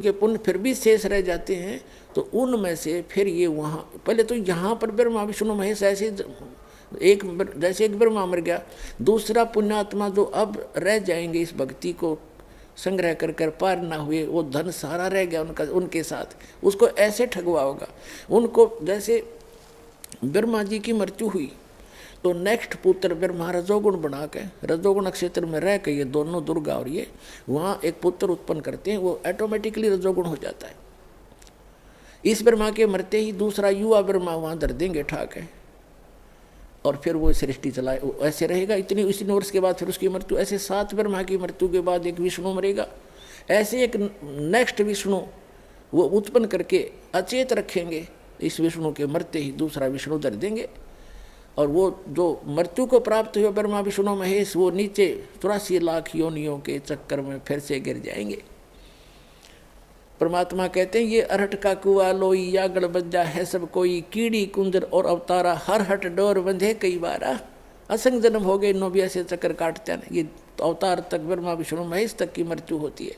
के पुण्य फिर भी शेष रह जाते हैं, तो उनमें से फिर ये वहाँ पहले तो यहाँ पर ब्रह्मा विष्णु महेश ऐसे एक, जैसे एक ब्रह्मा मर गया, दूसरा पुण्यात्मा जो अब रह जाएंगे इस भक्ति को संग्रह कर कर पार ना हुए, वो धन सारा रह गया उनका, उनके साथ उसको ऐसे ठगवा होगा उनको। जैसे ब्रह्मा जी की मृत्यु हुई तो नेक्स्ट पुत्र ब्रह्मा रजोगुण बना के रजोगुण नक्षत्र में रह के, ये दोनों दुर्गा और ये वहाँ एक पुत्र उत्पन्न करते हैं, वो ऑटोमेटिकली रजोगुण हो जाता है। इस ब्रह्मा के मरते ही दूसरा युवा ब्रह्मा वहाँ धर देंगे ठाक है, और फिर वो सृष्टि चलाए, ऐसे रहेगा इतनी वर्ष के बाद फिर उसकी मृत्यु। ऐसे 7 ब्रह्मा की मृत्यु के बाद एक विष्णु मरेगा, ऐसे एक नेक्स्ट विष्णु वो उत्पन्न करके अचेत रखेंगे, इस विष्णु के मरते ही दूसरा विष्णु धर देंगे, और वो जो मृत्यु को प्राप्त हुए ब्रह्मा विष्णु महेश वो नीचे 84 लाख योनियों के चक्कर में फिर से गिर जाएंगे। परमात्मा कहते हैं ये अरहट का कुआ लोई या गड़बज्जा है सब कोई, कीड़ी कुंजर और अवतारा हर हट डोर बंधे कई बारा। असंग जन्म हो गए, नो भी ऐसे चक्कर काटते हैं। ये अवतार तक ब्रह्मा विष्णु महेश तक की मृत्यु होती है।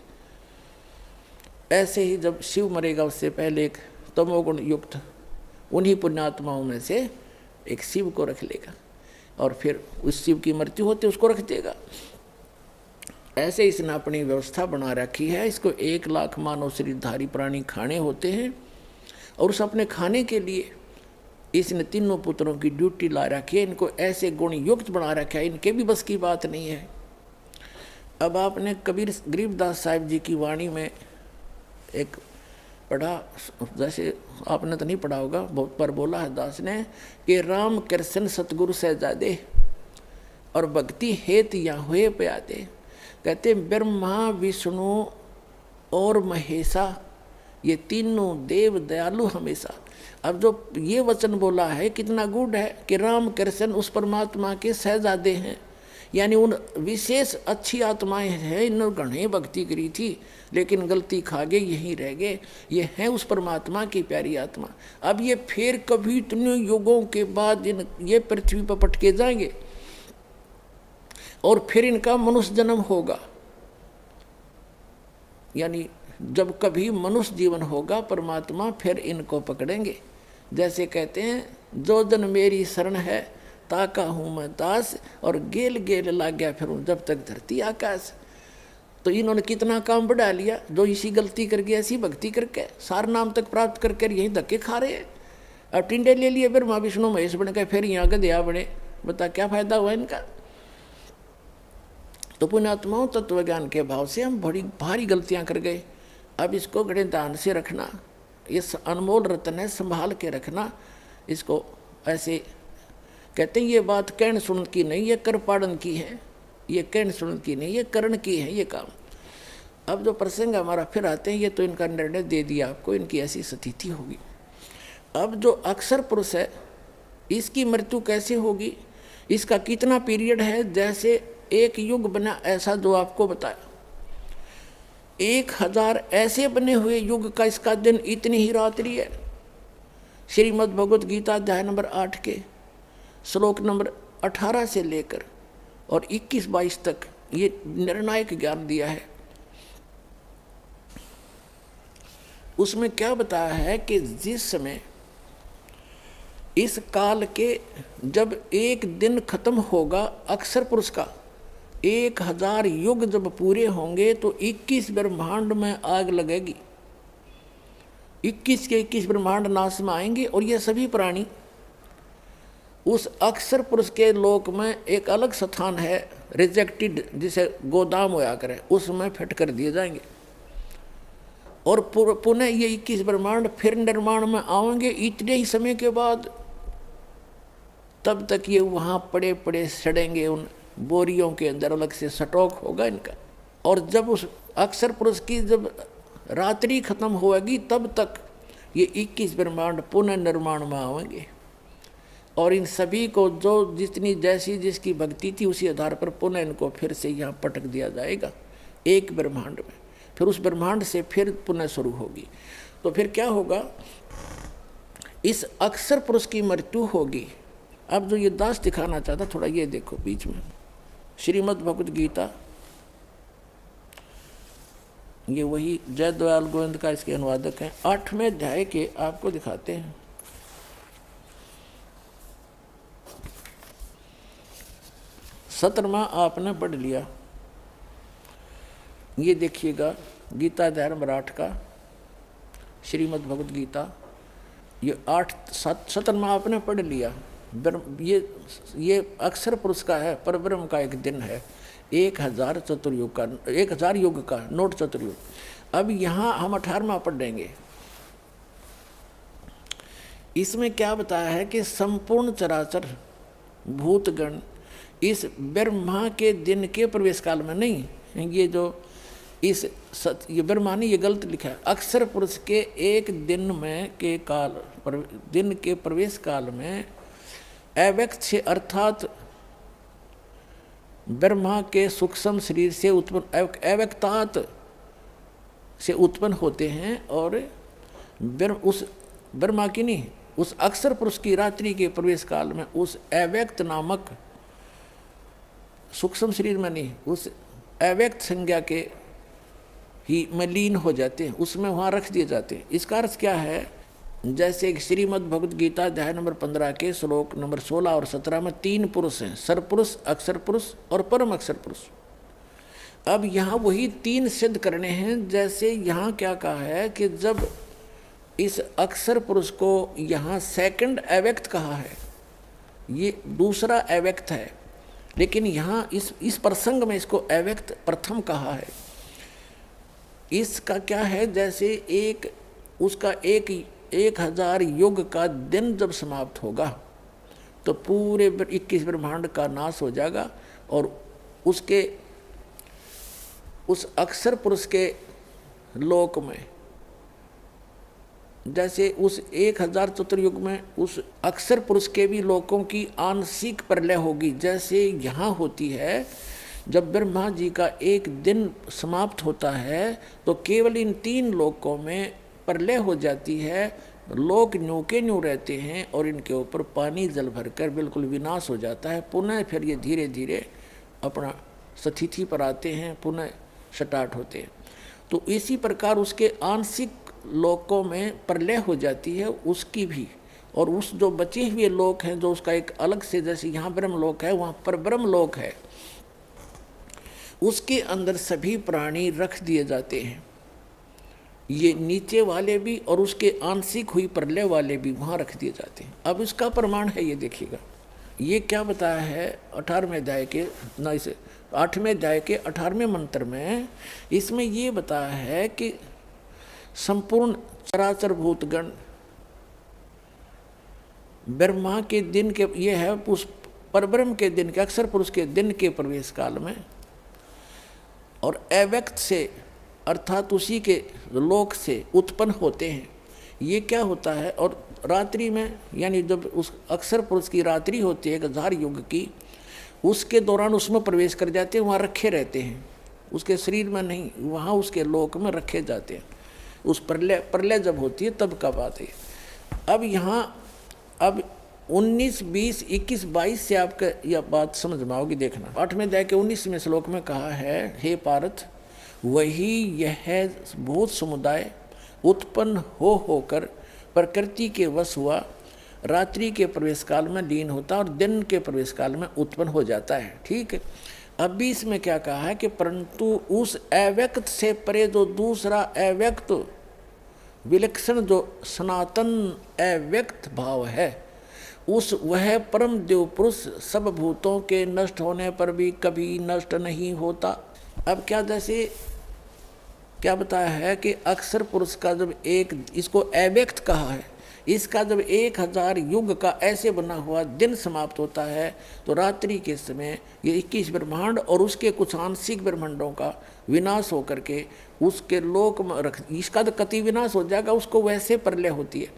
ऐसे ही जब शिव मरेगा उससे पहले एक तमोगुण युक्त उन्हीं पुण्यात्माओं में से एक शिव को रख लेगा, और फिर उस शिव की मृत्यु होती उसको रख देगा। ऐसे इसने अपनी व्यवस्था बना रखी है। इसको 1 लाख मानव शरीरधारी प्राणी खाने होते हैं, और उस अपने खाने के लिए इसने तीनों पुत्रों की ड्यूटी ला रखी है। इनको ऐसे गुण युक्त बना रखा है, इनके भी बस की बात नहीं है। अब आपने कबीर गरीबदास साहिब जी की वाणी में एक पढ़ा, जैसे आपने तो नहीं पढ़ा होगा, बहुत बार बोला है दास ने कि राम कृष्ण सतगुरु सहजादे और भक्ति हेत या हुए प्यादे। कहते ब्रह्मा विष्णु और महेशा ये तीनों देव दयालु हमेशा। अब जो ये वचन बोला है कितना गुड है कि राम कृष्ण उस परमात्मा के सहजादे हैं, यानी उन विशेष अच्छी आत्माएं हैं। इन्होंने घने भक्ति करी थी लेकिन गलती खा गए, यहीं रह गए। ये हैं उस परमात्मा की प्यारी आत्मा। अब ये फिर कभी इतने युगों के बाद ये पृथ्वी पर पटके जाएंगे और फिर इनका मनुष्य जन्म होगा। यानी जब कभी मनुष्य जीवन होगा परमात्मा फिर इनको पकड़ेंगे। जैसे कहते हैं जो जन मेरी शरण है ताका हूँ मैं दास, और गेल गेल लाग गया फिर जब तक धरती आकाश। तो इन्होंने कितना काम बढ़ा लिया, जो इसी गलती करके ऐसी भक्ति करके सार नाम तक प्राप्त करके यहीं धक्के खा रहे हैं। अब टिंडे ले लिए ब्रह्मा विष्णु महेश बन गए, फिर यहाँ गधया बने। बता क्या फायदा हुआ इनका। तो पुण्यात्माओं तत्व ज्ञान के भाव से हम बड़ी भारी गलतियां कर गए। अब इसको बड़े ध्यान से रखना, इस अनमोल रत्न है, संभाल के रखना इसको। ऐसे कहते हैं ये बात कहन सुन की नहीं, ये कर पाड़न की है। ये कहन सुन की नहीं, ये करण की है ये काम। अब जो प्रसंग हमारा फिर आते हैं, ये तो इनका निर्णय दे दिया आपको, इनकी ऐसी स्थिति होगी। अब जो अक्षर पुरुष है इसकी मृत्यु कैसे होगी, इसका कितना पीरियड है, जैसे एक युग बना ऐसा जो आपको बताया। 1000 ऐसे बने हुए युग का इसका दिन इतनी ही रात्रि है। श्रीमद् भगवत गीता अध्याय नंबर 8 के श्लोक नंबर 18 से लेकर और 21-22 तक ये निर्णायक ज्ञान दिया है। उसमें क्या बताया है कि जिस समय इस काल के जब एक दिन खत्म होगा अक्षर पुरुष का, 1000 युग जब पूरे होंगे तो 21 ब्रह्मांड में आग लगेगी। 21 के 21 ब्रह्मांड नाश में आएंगे, और ये सभी प्राणी उस अक्षर पुरुष के लोक में एक अलग स्थान है रिजेक्टेड, जिसे गोदाम होया करे, उसमें फिट कर दिए जाएंगे। और पुनः ये 21 ब्रह्मांड फिर निर्माण में आएंगे इतने ही समय के बाद। तब तक ये वहाँ पड़े पड़े सड़ेंगे, उन बोरियों के अंदर अलग से स्टॉक होगा इनका। और जब उस अक्षर पुरुष की जब रात्रि खत्म होगी तब तक ये 21 ब्रह्मांड पुनः निर्माण में आएंगे, और इन सभी को जो जितनी जैसी जिसकी भक्ति थी उसी आधार पर पुनः इनको फिर से यहाँ पटक दिया जाएगा एक ब्रह्मांड में। फिर उस ब्रह्मांड से फिर पुनः शुरू होगी। तो फिर क्या होगा, इस अक्षर पुरुष की मृत्यु होगी। अब जो ये दास दिखाना चाहता, थोड़ा ये देखो बीच में, श्रीमद् भगवत गीता ये वही जयदयाल गोविंद का इसके अनुवादक हैं। 8वें अध्याय के आपको दिखाते हैं। सत्रहवां आपने पढ़ लिया। ये देखिएगा गीता अध्याय मराठ का श्रीमद् भगवद गीता, ये 8-7 आपने पढ़ लिया। ये अक्षर पुरुष का है, परब्रह्म का एक दिन है, 1000 चतुर्युग का, 1000 युग का, नोट चतुर्युग। अब यहाँ हम 18वां पढ़ेंगे। इसमें क्या बताया है कि संपूर्ण चराचर भूतगण इस ब्रह्मा के दिन के प्रवेश काल में नहीं, ये जो ये ब्रह्मा नहीं, ये गलत लिखा है, अक्षर पुरुष के एक दिन में के काल दिन के प्रवेश काल में अव्यक्त से अर्थात ब्रह्मा के सूक्ष्म शरीर से उत्पन्न अव्यक्तात से उत्पन्न होते हैं, और उस ब्रह्मा की नहीं, उस अक्षर पुरुष की रात्रि के प्रवेश काल में उस अव्यक्त नामक सूक्ष्म शरीर में नहीं, उस अव्यक्त संज्ञा के ही में लीन हो जाते हैं, उसमें वहाँ रख दिए जाते हैं। इसका अर्थ क्या है? जैसे श्रीमद् भगवद गीता अध्याय नंबर 15 के श्लोक नंबर 16 और 17 में 3 पुरुष हैं, सरपुरुष, अक्षर पुरुष और परम अक्षर पुरुष। अब यहाँ वही 3 सिद्ध करने हैं। जैसे यहाँ क्या कहा है कि जब इस अक्षर पुरुष को यहाँ सेकंड अव्यक्त कहा है, ये दूसरा अव्यक्त है, लेकिन यहाँ इस प्रसंग में इसको अव्यक्त प्रथम कहा है। इसका क्या है? जैसे उसका 1000 युग का दिन जब समाप्त होगा तो पूरे 21 ब्रह्मांड का नाश हो जाएगा, और उस अक्षर पुरुष के लोक में, जैसे उस 1000 चतुर्युग में उस अक्षर पुरुष के भी लोकों की आंशिक प्रलय होगी। जैसे यहाँ होती है, जब ब्रह्मा जी का एक दिन समाप्त होता है तो केवल इन 3 लोकों में प्रलय हो जाती है, लोक न्यू के न्यू रहते हैं, और इनके ऊपर पानी जल भरकर बिल्कुल विनाश हो जाता है। पुनः फिर ये धीरे धीरे अपना स्थिति पर आते हैं, पुनः स्टार्ट होते हैं। तो इसी प्रकार उसके आंशिक लोकों में प्रलय हो जाती है उसकी भी, और उस जो बचे हुए लोक हैं, जो उसका एक अलग से, जैसे यहाँ ब्रह्म लोक है, वहाँ पर ब्रह्म लोक है, उसके अंदर सभी प्राणी रख दिए जाते हैं। ये नीचे वाले भी और उसके आंशिक हुई प्रलय वाले भी वहाँ रख दिए जाते हैं। अब इसका प्रमाण है, ये देखिएगा, ये क्या बताया है 18वें अध्याय के 8वें अध्याय के 18वें मंत्र में। इसमें ये बताया है कि संपूर्ण चराचर भूतगण ब्रह्मा के दिन के, ये है उस परब्रह्म के दिन के, अक्षर पुरुष के दिन के प्रवेश काल में, और अव्यक्त से अर्थात उसी के लोक से उत्पन्न होते हैं। ये क्या होता है? और रात्रि में, यानी जब उस अक्षर पुरुष की रात्रि होती है 1000 युग की, उसके दौरान उसमें प्रवेश कर जाते हैं, वहाँ रखे रहते हैं, उसके शरीर में नहीं, वहाँ उसके लोक में रखे जाते हैं। उस प्रलय जब होती है तब का बात है। अब यहाँ अब 19, 20, 21, 22 से आपका यह बात समझ में आओगी। देखना 8वें अध्याय के 19वें श्लोक में कहा है, हे पार्थ, वही यह भूत समुदाय उत्पन्न होकर प्रकृति के वश हुआ, रात्रि के प्रवेश काल में लीन होता और दिन के प्रवेश काल में उत्पन्न हो जाता है। ठीक है। अभी इसमें क्या कहा है कि परंतु उस अव्यक्त से परे जो दूसरा अव्यक्त विलक्षण जो सनातन अव्यक्त भाव है, वह परम देव पुरुष सब भूतों के नष्ट होने पर भी कभी नष्ट नहीं होता। अब क्या, जैसे क्या बताया है कि अक्षर पुरुष का जब इसको अव्यक्त कहा है, इसका जब 1000 युग का ऐसे बना हुआ दिन समाप्त होता है तो रात्रि के समय ये 21 ब्रह्मांड और उसके कुछ आंशिक ब्रह्मांडों का विनाश होकर के उसके लोक में इसका तो कति विनाश हो जाएगा, उसको वैसे प्रलय होती है।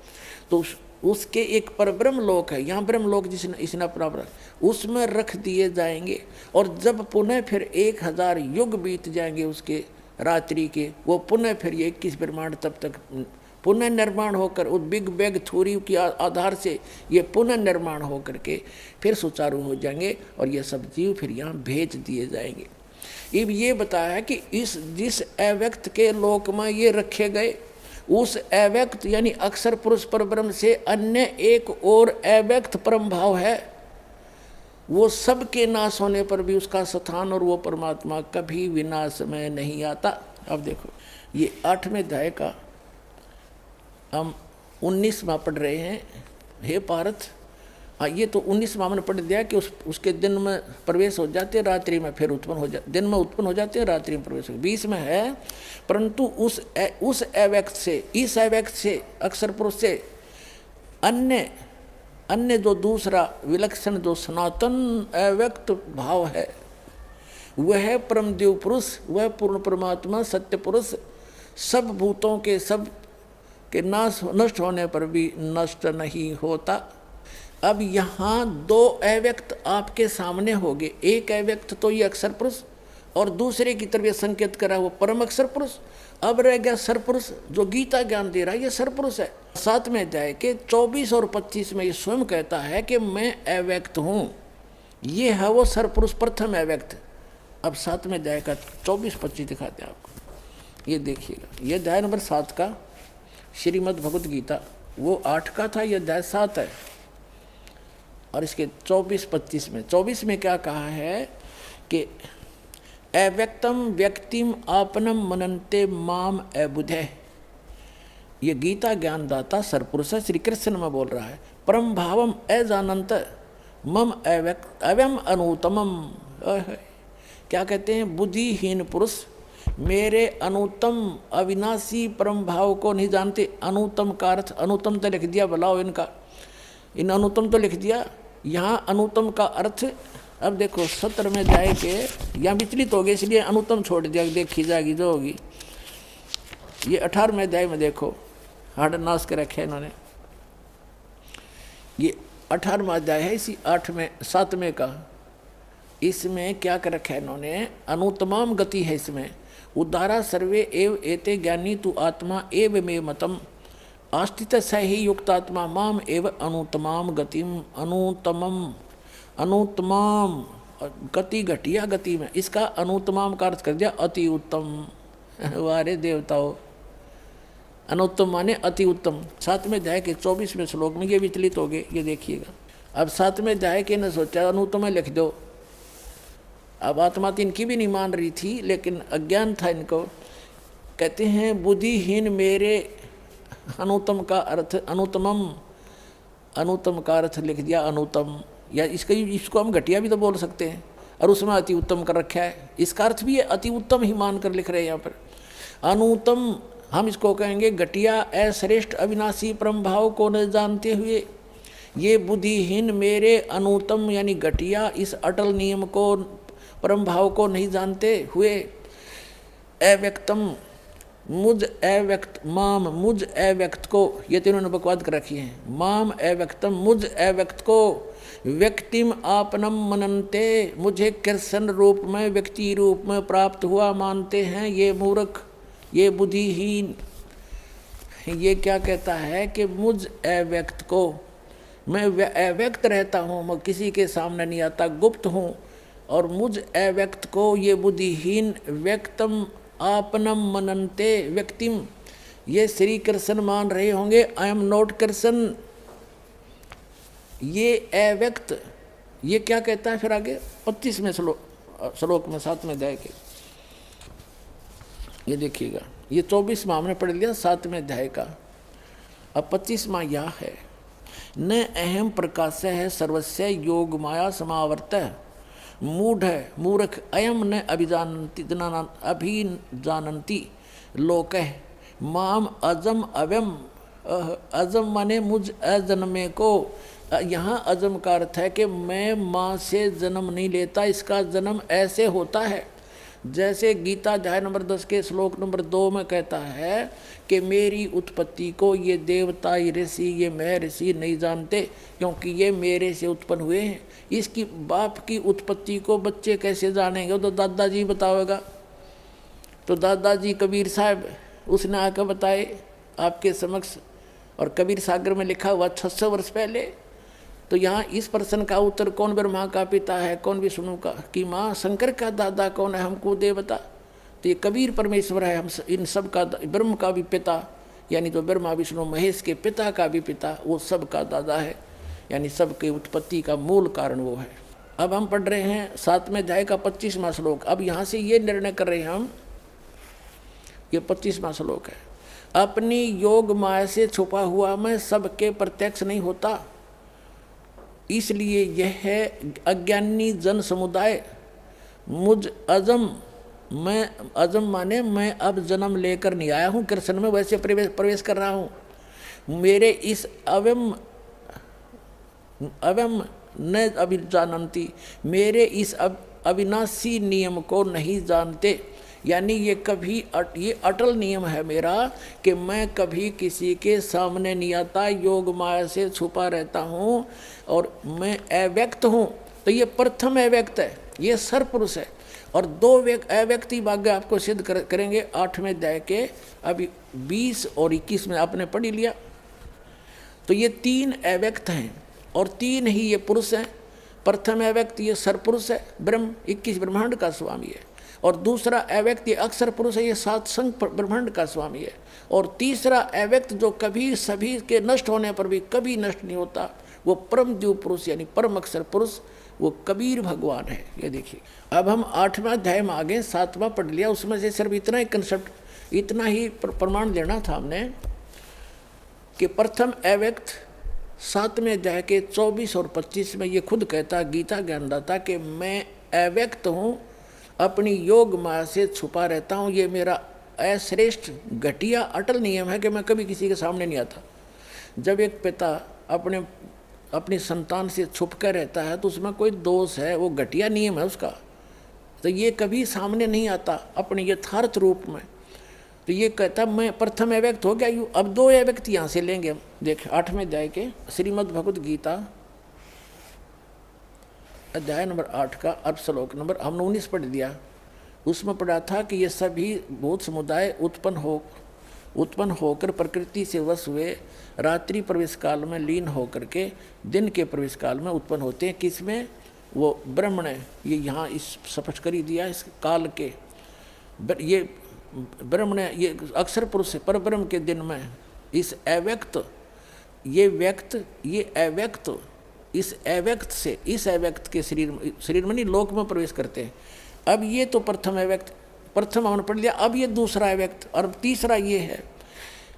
तो उसके एक परब्रह्म लोक है, यहाँ ब्रह्म लोक इसने प्राप्त, उसमें रख दिए जाएंगे। और जब पुनः फिर 1000 युग बीत जाएंगे उसके रात्रि के, वो पुनः फिर ये 21 ब्रह्मांड तब तक पुनः निर्माण होकर उस बिग बैग थ्योरी के आधार से ये पुनः निर्माण होकर के फिर सुचारू हो जाएंगे और ये सब जीव फिर यहाँ भेज दिए जाएंगे। अब ये बताया कि इस जिस अव्यक्त के लोक में ये रखे गए, उस अव्यक्त यानी अक्षर पुरुष परब्रह्म से अन्य एक और अव्यक्त परम भाव है, वो सबके नाश होने पर भी उसका स्थान और वो परमात्मा कभी विनाश में नहीं आता। अब देखो ये 8वें अध्याय का हम 19वां पढ़ रहे हैं। हे पार्थ, ये तो 19वां हमने पढ़ दिया कि उसके दिन में प्रवेश हो जाते, रात्रि में फिर उत्पन्न हो जाते, दिन में उत्पन्न हो जाते हैं, रात्रि में प्रवेश हो। 20 में है परंतु उस अव्यक्त से, इस अव्यक्त से, अक्षर पुरुष से अन्य जो दूसरा विलक्षण जो सनातन अव्यक्त भाव है, वह परमदेव पुरुष, वह पूर्ण परमात्मा सत्य पुरुष सब भूतों के सब के नष्ट होने पर भी नष्ट नहीं होता। अब यहाँ दो अव्यक्त आपके सामने हो गए, एक अव्यक्त तो ये अक्षर पुरुष और दूसरे की तरफ संकेत करा वो परम अक्षर पुरुष। अब रह गया सरपुरुष जो गीता ज्ञान दे रहा है, ये सरपुरुष है। 7वें अध्याय के 24 और 25 में ये स्वयं कहता है कि मैं अव्यक्त हूँ, ये है वो सरपुरुष प्रथम अव्यक्त। अब 7वें अध्याय का 24-25 दिखाते हैं आपको, ये देखिएगा। ये अध्याय नंबर 7 का श्रीमद् भगवद गीता, वो 8 का था, ये अध्याय 7 है। और इसके 24-25 में 24 में क्या कहा है कि अव्यक्तम व्यक्तिम आपनम मनन्ते माम अबुधे। ये गीता ज्ञानदाता सरपुरुष है, श्री कृष्ण में बोल रहा है। परम भावम अजानंत मम अव्यम अनुतमम। क्या कहते हैं? बुद्धिहीन पुरुष मेरे अनुतम अविनाशी परम भाव को नहीं जानते। अनुतम का अर्थ, अनुतम तो लिख दिया, भलाओ इनका, इन अनुतम तो लिख दिया, यहाँ अनुतम का अर्थ। अब देखो 17 में जाए के यहाँ विचलित हो गए, इसलिए अनुतम छोड़ दिया, देखी जाएगी जो होगी। ये 18वें अध्याय में देखो, हाड़ नाश के रखे इन्होंने। ये 18वां अध्याय है इसी 7वें का। इसमें क्या कर रखा है इन्होंने? अनुतमाम गति है इसमें। उद्धारा सर्वे एव एते ज्ञानी तु आत्मा एव मे मतम आस्थित स ही युक्तात्मा माम एव अनुतमाम गतिम। अनुतमाम गति, घटिया गति में, इसका अनुतमाम का अर्थ कर दिया अति उत्तम। वारे देवताओं, अनुत्तम माने अति उत्तम। 7वें अध्याय के 24वें श्लोक में ये विचलित हो गए, ये देखिएगा। अब 7वें अध्याय के ने सोचा अनुत्तम लिख दो। अब आत्मा तो इनकी भी नहीं मान रही थी, लेकिन अज्ञान था इनको। कहते हैं बुद्धिहीन मेरे, अनुतम का अर्थ अनुतमम, अनुतम का अर्थ लिख दिया अनुतम, या इसको हम घटिया भी तो बोल सकते हैं, और उसमें अति उत्तम कर रखा है। इसका अर्थ भी है अति उत्तम ही मान कर लिख रहे हैं यहाँ पर। अनुतम हम इसको कहेंगे घटिया, अश्रेष्ठ, अविनाशी परम भाव को न जानते हुए ये बुद्धिहीन मेरे अनुतम यानी घटिया इस अटल नियम को, परम भाव को नहीं जानते हुए अव्यक्तम मुझ अव्यक्त, माम मुझ अव्यक्त को, ये तीनों ने बकवाद कर रखी है। माम अव्यक्तम मुझ अव्यक्त को व्यक्तिम आपनम मनन्ते, मुझे कृष्ण रूप में, व्यक्ति रूप में प्राप्त हुआ मानते हैं ये मूर्ख, ये बुद्धिहीन। ये क्या कहता है कि मुझ अव्यक्त को, मैं अव्यक्त रहता हूँ, मैं किसी के सामने नहीं आता, गुप्त हूँ, और मुझ अव्यक्त को ये बुद्धिहीन व्यक्तम आपनम मनन्ते व्यक्तिम, ये श्री कृष्ण मान रहे होंगे। I am not Krishna. ये अव्यक्त, ये क्या कहता है फिर आगे 25वें श्लोक में 7वें अध्याय के, ये देखिएगा। ये 24वां हमने पढ़ लिया 7वें अध्याय का। अब 25वां यह है, न अहम प्रकाश है सर्वस्य योग माया समावर्त मूढ़ मूर्ख अयम न अभिजानन्ति लोक माम अजम अव्यम। अजम माने मुझ अजन्मे को। यहाँ अजम का अर्थ है कि मैं माँ से जन्म नहीं लेता, इसका जन्म ऐसे होता है जैसे गीता अध्याय नंबर 10 के श्लोक नंबर 2 में कहता है कि मेरी उत्पत्ति को ये देवता, ये ऋषि, ये मैं ऋषि नहीं जानते, क्योंकि ये मेरे से उत्पन्न हुए हैं। इसकी बाप की उत्पत्ति को बच्चे कैसे जानेंगे? तो दादाजी बताएगा। तो दादाजी कबीर साहब उसने आकर बताए आपके समक्ष, और कबीर सागर में लिखा हुआ 600 वर्ष पहले। तो यहाँ इस प्रश्न का उत्तर कौन ब्रह्मा का पिता है, कौन विष्णु का की माँ, शंकर का दादा कौन है, हमको दे बता। तो ये कबीर परमेश्वर है, हम इन सब का, ब्रह्म का भी पिता यानी तो ब्रह्मा विष्णु महेश के पिता का भी पिता, वो सब का दादा है, यानी सबके उत्पत्ति का मूल कारण वो है। अब हम पढ़ रहे हैं 7वें अध्याय का 25वां श्लोक। अब यहाँ से ये निर्णय कर रहे हैं हम, ये 25वां श्लोक है, अपनी योग माया से छुपा हुआ मैं सबके प्रत्यक्ष नहीं होता, इसलिए यह है अज्ञानी जन समुदाय मुझ अजम, मैं अजम माने मैं अब जन्म लेकर नहीं आया हूँ कृष्ण में, वैसे प्रवेश कर रहा हूँ। मेरे इस अवम न अभिजानती, मेरे इस अविनाशी नियम को नहीं जानते, यानी ये कभी ये अटल नियम है मेरा कि मैं कभी किसी के सामने नहीं आता, योग माया से छुपा रहता हूँ और मैं अव्यक्त हूँ। तो ये प्रथम अव्यक्त है, ये सरपुरुष है। और 2 अव्यक्ति भाग्य आपको सिद्ध करेंगे 8वें अध्याय के अभी 20 और 21 में आपने पढ़ लिया। तो ये 3 अव्यक्त हैं और 3 ही ये पुरुष हैं। प्रथम अव्यक्त ये सरपुरुष है, ब्रह्म 21 ब्रह्मांड का स्वामी है, और दूसरा अव्यक्त ये अक्षर पुरुष है, ये 7 संघ ब्रह्मांड का स्वामी है, और तीसरा अव्यक्त जो कभी सभी के नष्ट होने पर भी कभी नष्ट नहीं होता, वो परम द्वीप पुरुष यानी परम अक्षर पुरुष, वो कबीर भगवान है। ये देखिए, अब हम 8वां अध्याय में आगे 7वां पढ़ लिया, उसमें से सिर्फ इतना ही कंसेप्ट, इतना ही प्रमाण लेना था हमने कि प्रथम अव्यक्त 7वें अध्याय के 24 और 25 में ये खुद कहता गीता ज्ञानदाता कि मैं अव्यक्त हूँ, अपनी योग माया से छुपा रहता हूँ, ये मेरा अश्रेष्ठ घटिया अटल नियम है कि मैं कभी किसी के सामने नहीं आता। जब एक पिता अपनी संतान से छुप कर रहता है तो उसमें कोई दोष है, वो घटिया नियम है उसका, तो ये कभी सामने नहीं आता अपने यथार्थ रूप में। तो ये कहता मैं प्रथम अव्यक्त हो गया यूँ। अब 2 अव्यक्त यहाँ से लेंगे हम, देख 8वें अध्याय के श्रीमद् भगवद गीता अध्याय नंबर 8 का अर्थ श्लोक नंबर हमने 19 पढ़ दिया। उसमें पढ़ा था कि ये सभी भूत समुदाय उत्पन्न होकर प्रकृति से वश हुए, रात्रि प्रवेश काल में लीन होकर के दिन के प्रवेश काल में उत्पन्न होते हैं। किसमें? वो ब्रह्म ने ये यहाँ इस स्पष्ट कर ही दिया, इस काल के ये ब्रह्म ने ये अक्षर पुरुष से पर ब्रह्म के दिन में इस अव्यक्त ये अव्यक्त इस अव्यक्त से इस अव्यक्त के शरीर में नहीं लोक में प्रवेश करते हैं। अब ये तो प्रथम अव्यक्त, प्रथम हमने पढ़ लिया। अब ये दूसरा अव्यक्त और तीसरा ये है।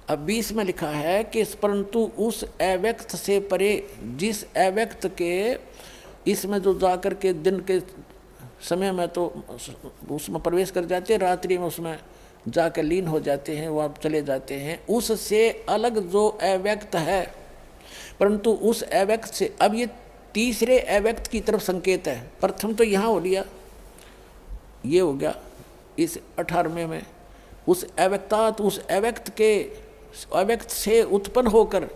अब 20 में लिखा है कि परंतु उस अव्यक्त से परे, जिस अव्यक्त के इसमें जो जाकर के दिन के समय में तो उसमें प्रवेश कर जाते हैं, रात्रि में उसमें जाकर लीन हो जाते हैं, वहाँ चले जाते हैं, उससे अलग जो अव्यक्त है, परंतु उस अव्यक्त से, अब ये तीसरे अव्यक्त की तरफ संकेत है। प्रथम तो यहाँ हो लिया, ये हो गया इस 18वें में, उस अव्यक्तात् उस अव्यक्त से उत्पन्न होकर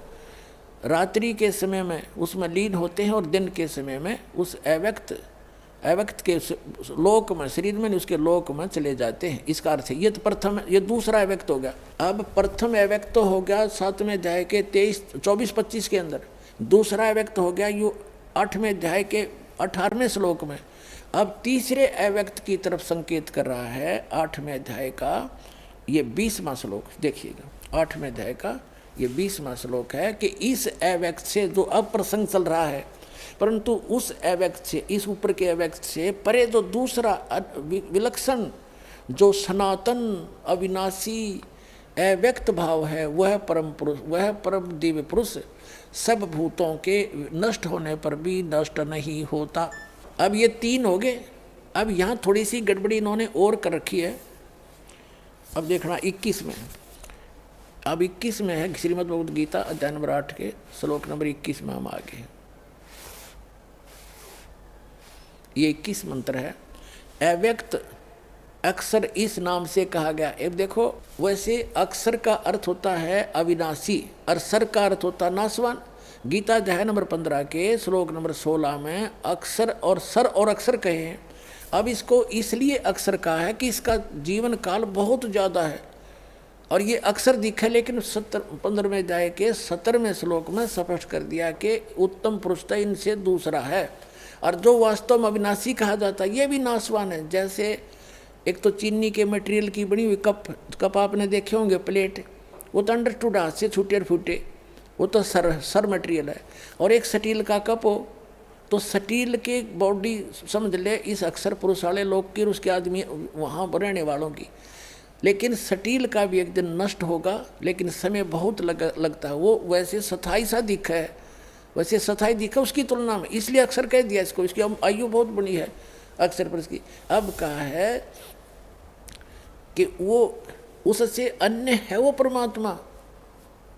रात्रि के समय में उसमें लीन होते हैं और दिन के समय में उस अव्यक्त के लोक में, शरीर में उसके लोक में चले जाते हैं। इसका अर्थ है ये तो प्रथम, ये दूसरा अव्यक्त हो गया। अब प्रथम अव्यक्त तो हो गया 7वें अध्याय के 24-25 के अंदर, दूसरा अव्यक्त हो गया यू 8वें अध्याय के 18वें श्लोक में। अब तीसरे अव्यक्त की तरफ संकेत कर रहा है 8वें अध्याय का ये 20वां श्लोक। देखिएगा 8वें अध्याय का ये 20वां श्लोक है कि इस अव्यक्त से जो अब प्रसंग चल रहा है, परंतु उस अव्यक्त से, इस ऊपर के अव्यक्त से परे जो दूसरा विलक्षण जो सनातन अविनाशी अव्यक्त भाव है, वह परम पुरुष, वह परम दिव्य पुरुष सब भूतों के नष्ट होने पर भी नष्ट नहीं होता। अब ये 3 हो गए। अब यहाँ थोड़ी सी गड़बड़ी इन्होंने और कर रखी है। अब देखना 21 में, अब 21 में है श्रीमद् भगवद गीता अध्याय नंबर 8 के श्लोक नंबर 21 में हम आगे। ये 21 मंत्र है। अव्यक्त अक्षर इस नाम से कहा गया। अब देखो, वैसे अक्षर का अर्थ होता है अविनाशी और सर का अर्थ होता है नाशवान। गीता अध्याय नंबर 15 के श्लोक नंबर 16 में अक्षर और सर और अक्षर कहे हैं। अब इसको इसलिए अक्षर कहा है कि इसका जीवन काल बहुत ज़्यादा है। और ये अक्सर दिखा, लेकिन 15वें अध्याय के 17वें श्लोक में स्पष्ट कर दिया कि उत्तम पुरुष तो इनसे दूसरा है। और जो वास्तव में अविनाशी कहा जाता है ये भी नाशवान है। जैसे एक तो चीनी के मटेरियल की बनी हुई कप आपने देखे होंगे, प्लेट, वो तो अंडरस्टूड हाथ से छूटे और फूटे, वो तो सर मटेरियल है। और एक स्टील का कप हो तो स्टील के बॉडी समझ ले इस अक्सर पुरुष वाले लोग की और उसके आदमी वहाँ रहने वालों की। लेकिन स्टील का भी एक दिन नष्ट होगा, लेकिन समय बहुत लगता है। वो वैसे स्थायी सा दिखा है, वैसे स्थायी दिखा उसकी तुलना में, इसलिए अक्सर कह दिया इसको, इसकी आयु बहुत बड़ी है अक्सर पुरुष की। अब कहा है कि वो उससे अन्य है वो परमात्मा,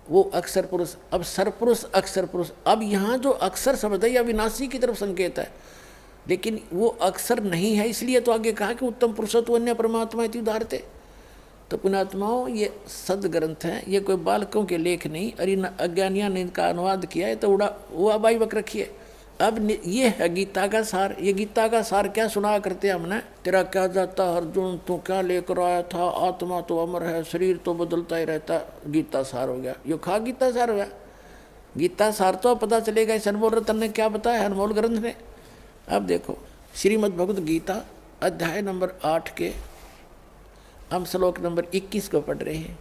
वो अक्सर पुरुष। अब सरपुरुष अक्सर पुरुष, अब यहाँ जो अक्सर शब्द है यह अविनाशी की तरफ संकेत है, लेकिन वो अक्सर नहीं है, इसलिए तो आगे कहा कि उत्तम पुरुष तो अन्य परमात्मा इति उदाहरते। तो पुण्यात्माओं ये सदग्रंथ हैं, ये कोई बालकों के लेख नहीं। अरे अज्ञानियों ने इनका अनुवाद किया है तो वो अबाई बक रखिए। अब ये है गीता का सार। ये गीता का सार क्या सुना करते हमने, तेरा क्या जाता अर्जुन, तू क्या लेकर आया था, आत्मा तो अमर है, शरीर तो बदलता ही रहता, गीता सार हो गया। यो खा गीता सार हो गया। गीता सार तो पता चलेगा इस अनमोल रतन ने क्या बताया, अनमोल ग्रंथ ने। अब देखो श्रीमद् भगवद गीता अध्याय नंबर 8 के हम श्लोक नंबर 21 को पढ़ रहे हैं।